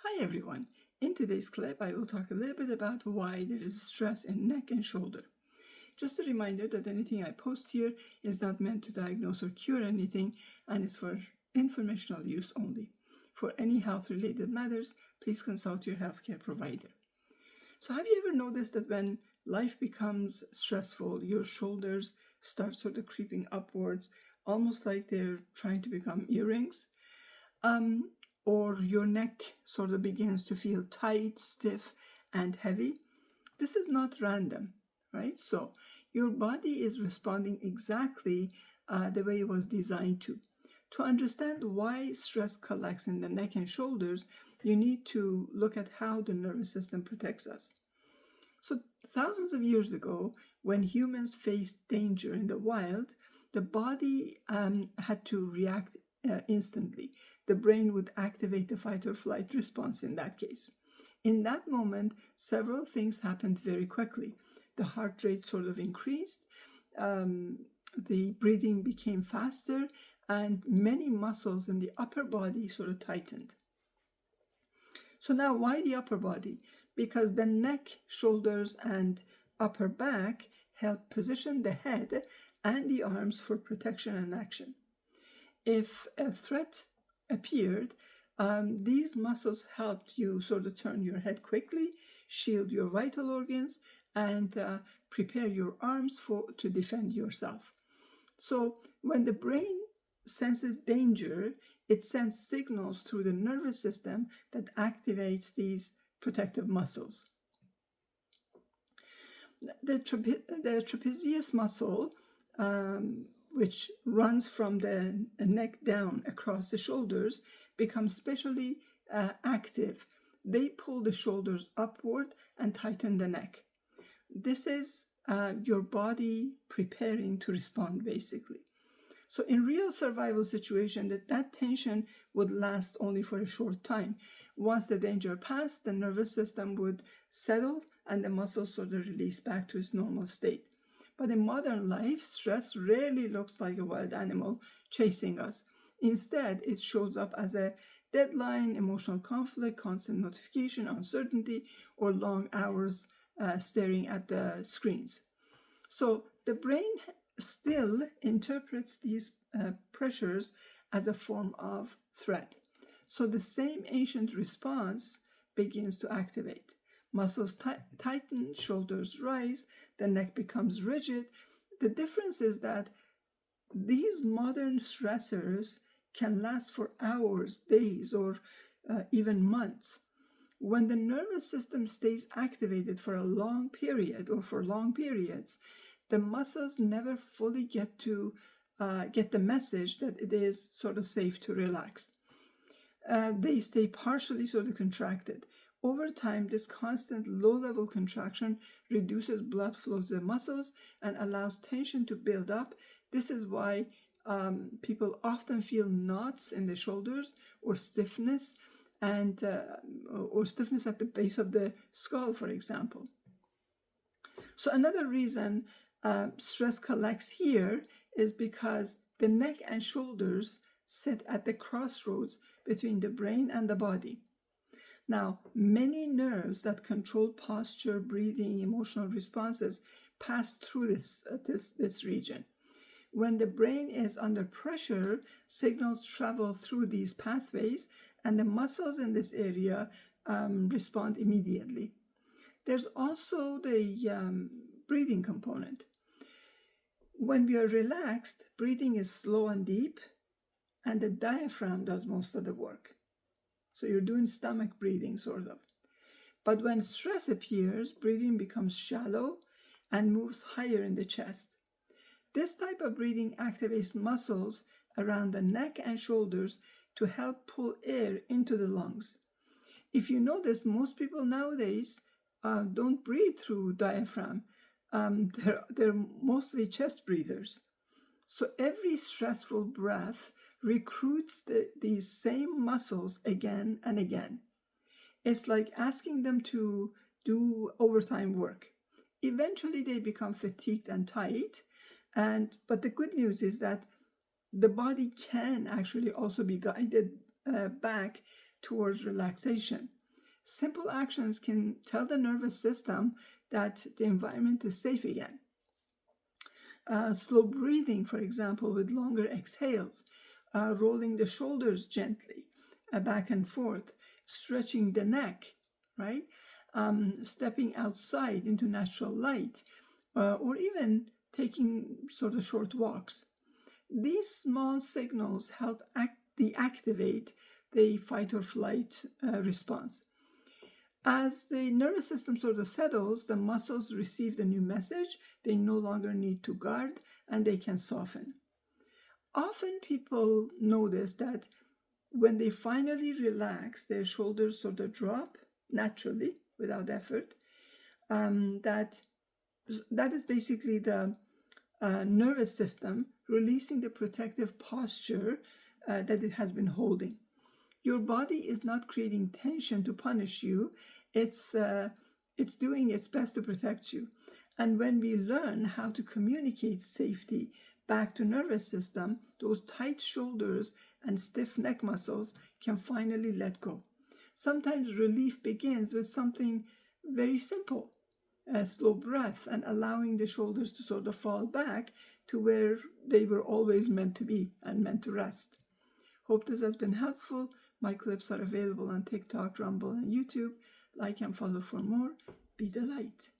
Hi everyone. In today's clip, I will talk a little bit about why there is stress in neck and shoulder. Just a reminder that anything I post here is not meant to diagnose or cure anything and is for informational use only. For any health-related matters, please consult your healthcare provider. So have you ever noticed that when life becomes stressful, your shoulders start sort of creeping upwards, almost like they're trying to become earrings? Or your neck sort of begins to feel tight, stiff, and heavy. This is not random, right? So your body is responding exactly the way it was designed to. To understand why stress collects in the neck and shoulders, you need to look at how the nervous system protects us. So thousands of years ago, when humans faced danger in the wild, the body had to react instantly. The brain would activate the fight or flight response in that case. In that moment, several things happened very quickly. The heart rate sort of increased, the breathing became faster, and many muscles in the upper body sort of tightened. So now, why the upper body? Because the neck, shoulders, and upper back help position the head and the arms for protection and action. If a threat appeared, these muscles helped you sort of turn your head quickly, shield your vital organs, and prepare your arms to defend yourself. So when the brain senses danger, it sends signals through the nervous system that activates these protective muscles. The trapezius muscle, which runs from the neck down across the shoulders, become especially active. They pull the shoulders upward and tighten the neck. This is your body preparing to respond, basically. So in real survival situation, that tension would last only for a short time. Once the danger passed, the nervous system would settle and the muscles sort of release back to its normal state. But in modern life, stress rarely looks like a wild animal chasing us. Instead, it shows up as a deadline, emotional conflict, constant notification, uncertainty, or long hours staring at the screens. So the brain still interprets these pressures as a form of threat. So the same ancient response begins to activate. Muscles tighten, shoulders rise, the neck becomes rigid. The difference is that these modern stressors can last for hours, days, or even months. When the nervous system stays activated for a long period or for long periods, the muscles never fully get the message that it is sort of safe to relax. They stay partially sort of contracted. Over time, this constant low-level contraction reduces blood flow to the muscles and allows tension to build up. This is why people often feel knots in the shoulders or stiffness, or stiffness at the base of the skull, for example. So another reason stress collects here is because the neck and shoulders sit at the crossroads between the brain and the body. Now, many nerves that control posture, breathing, emotional responses pass through this region. When the brain is under pressure, signals travel through these pathways, and the muscles in this area respond immediately. There's also the breathing component. When we are relaxed, breathing is slow and deep, and the diaphragm does most of the work. So you're doing stomach breathing, sort of. But when stress appears, breathing becomes shallow and moves higher in the chest. This type of breathing activates muscles around the neck and shoulders to help pull air into the lungs. If you notice, most people nowadays don't breathe through diaphragm. They're mostly chest breathers. So every stressful breath recruits these same muscles again and again. It's like asking them to do overtime work. Eventually they become fatigued and tight, but the good news is that the body can actually also be guided back towards relaxation. Simple actions can tell the nervous system that the environment is safe again. Slow breathing, for example, with longer exhales, rolling the shoulders gently back and forth, stretching the neck, right? Stepping outside into natural light, or even taking sort of short walks. These small signals help deactivate the fight or flight response. As the nervous system sort of settles, the muscles receive the new message. They no longer need to guard and they can soften. Often people notice that when they finally relax, their shoulders sort of drop naturally without effort. That is basically the nervous system releasing the protective posture that it has been holding. Your body is not creating tension to punish you. It's doing its best to protect you. And when we learn how to communicate safety back to nervous system, those tight shoulders and stiff neck muscles can finally let go. Sometimes relief begins with something very simple, a slow breath and allowing the shoulders to sort of fall back to where they were always meant to be and meant to rest. Hope this has been helpful. My clips are available on TikTok, Rumble, and YouTube. Like and follow for more. Be the light.